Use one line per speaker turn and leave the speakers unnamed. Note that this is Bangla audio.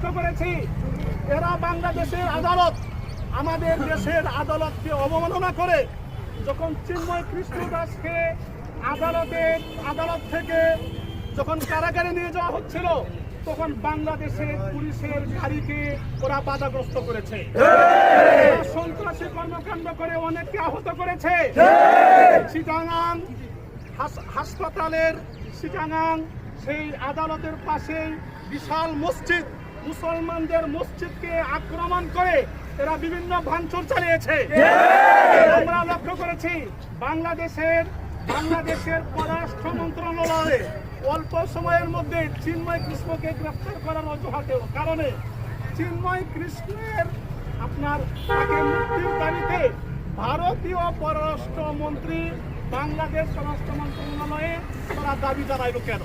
লক্ষ্য করেছি এরা বাংলাদেশের আদালত, আমাদের দেশের আদালতকে অবমাননা করে যখন চিন্ময় কৃষ্ণ দাসকে আদালত থেকে যখন কারাগারে নিয়ে যাওয়া হচ্ছিল, তখন বাংলাদেশের পুলিশের গাড়িকে ওরা বাধাগ্রস্ত করেছে, সন্ত্রাসী কর্মকাণ্ড করে অনেককে আহত করেছে। চিটাগাং হাসপাতালের সেই আদালতের পাশেই বিশাল মসজিদ, মুসলমানদের মসজিদকে আক্রমণ করে এরা বিভিন্ন ভাঙচুর চালিয়েছে। আমরা লক্ষ্য করেছি বাংলাদেশের পররাষ্ট্র মন্ত্রণালয়ে অল্প সময়ের মধ্যে চিন্ময় কৃষ্ণকে গ্রেফতার করার কারণে চিন্ময় কৃষ্ণের তাকে মুক্তির দাবিতে ভারতীয় পররাষ্ট্র মন্ত্রী বাংলাদেশ স্বরাষ্ট্র মন্ত্রণালয়ে তারা দাবি জানাইল কেন?